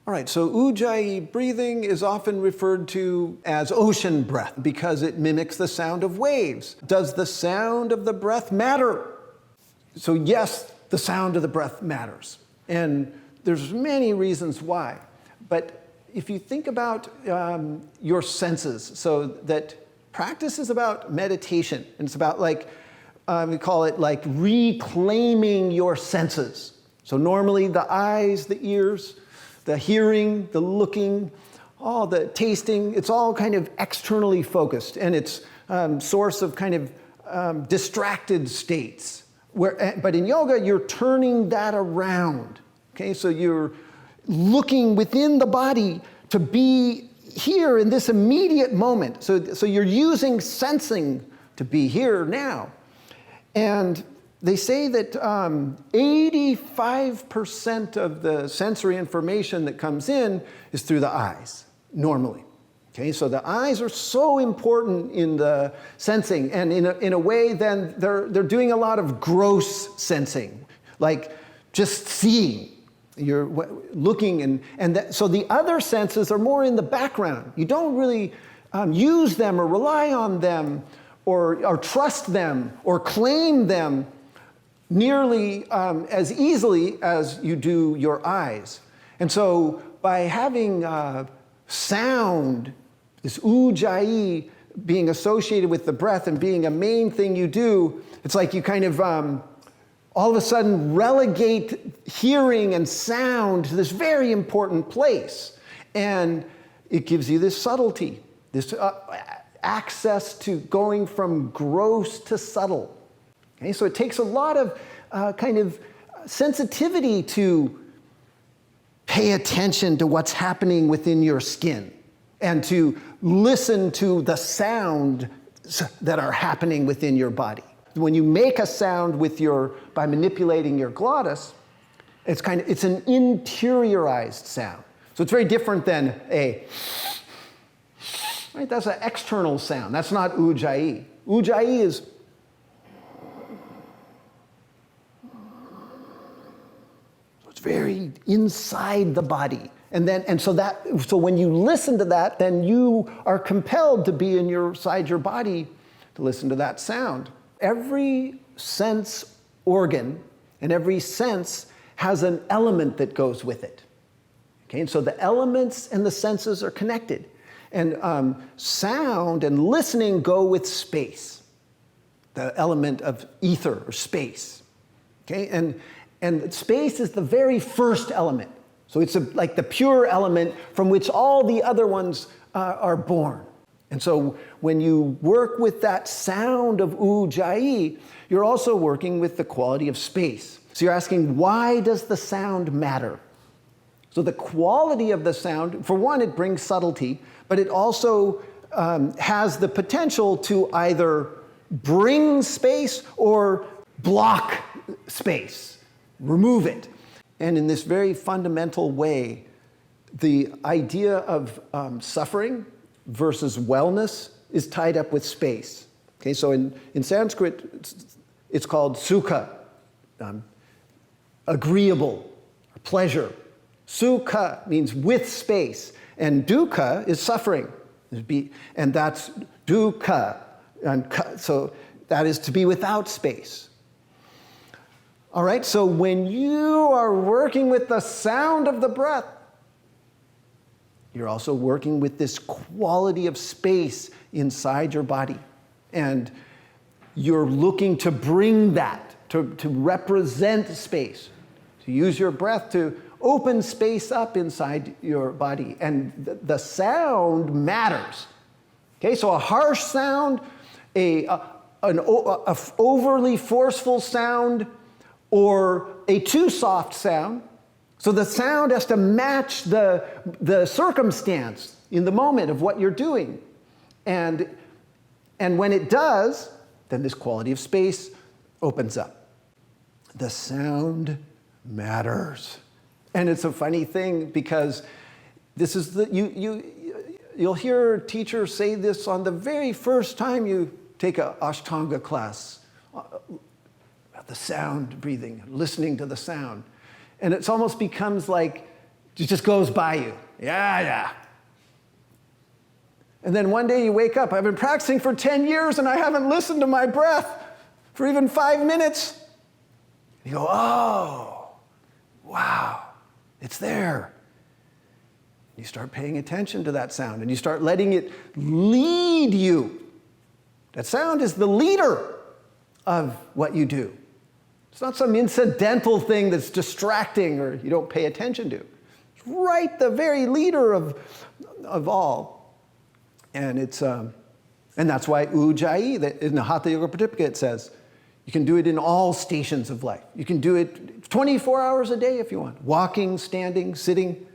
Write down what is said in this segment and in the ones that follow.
All right, so UJJAYI breathing is often referred to as ocean breath because it mimics the sound of waves. Does the sound of the breath matter? So yes, the sound of the breath matters. And there's many reasons why. But if you think about your senses, so that practice is about meditation. And it's about like, we call it like reclaiming your senses. So normally the eyes, the ears, the hearing, the looking, all the tasting, it's all kind of externally focused, and it's source of kind of distracted states. But in yoga, you're turning that around. Okay, so you're looking within the body to be here in this immediate moment. So you're using sensing to be here now. And they say that 85% of the sensory information that comes in is through the eyes, normally. Okay, so the eyes are so important in the sensing, and in a way then they're doing a lot of gross sensing, like just seeing. You're looking, so the other senses are more in the background. You don't really use them or rely on them or trust them or claim them nearly as easily as you do your eyes. And so by having sound, this UJJAYI being associated with the breath and being a main thing you do, it's like you kind of all of a sudden relegate hearing and sound to this very important place. And it gives you this subtlety, this access to going from gross to subtle. Okay, so it takes a lot of kind of sensitivity to pay attention to what's happening within your skin and to listen to the sound that are happening within your body. When you make a sound by manipulating your glottis, it's an interiorized sound. So it's very different than right? That's an external sound. That's not UJJAYI. UJJAYI is very inside the body. So when you listen to that, then you are compelled to be inside your body to listen to that sound. Every sense organ and every sense has an element that goes with it. Okay, and so the elements and the senses are connected. And sound and listening go with space, the element of ether or space. Okay, and space is the very first element. So it's like the pure element from which all the other ones are born. And so when you work with that sound of UJJAYI, you're also working with the quality of space. So you're asking, why does the sound matter? So the quality of the sound, for one, it brings subtlety, but it also has the potential to either bring space or block space, remove it. And in this very fundamental way, the idea of suffering versus wellness is tied up with space. Okay, so in Sanskrit, it's called sukha, agreeable, pleasure. Sukha means with space, and dukkha is suffering, and that's dukkha. So that is to be without space. All right, so when you are working with the sound of the breath, you're also working with this quality of space inside your body. And you're looking to bring that, to represent space, to use your breath to open space up inside your body. And the sound matters. Okay, so a harsh sound, an overly forceful sound, or a too soft sound. So the sound has to match the circumstance in the moment of what you're doing. And when it does, then this quality of space opens up. The sound matters. And it's a funny thing because this is you'll hear teachers say this on the very first time you take an Ashtanga class. The sound breathing, listening to the sound. And it almost becomes like It just goes by you. Yeah. And then one day you wake up, I've been practicing for 10 years and I haven't listened to my breath for even 5 minutes. You go, oh, wow, it's there. You start paying attention to that sound and you start letting it lead you. That sound is the leader of what you do. It's not some incidental thing that's distracting or you don't pay attention to. It's right the very leader of all. And it's and that's why UJJAYI, in the Hatha Yoga Pradipika, it says, you can do it in all stations of life. You can do it 24 hours a day if you want. Walking, standing, sitting.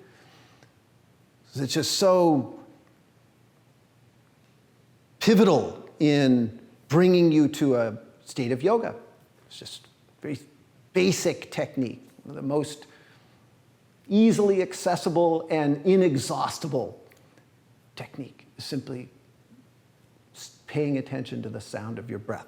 It's just so pivotal in bringing you to a state of yoga. It's just very basic technique, one of the most easily accessible and inexhaustible technique is simply paying attention to the sound of your breath.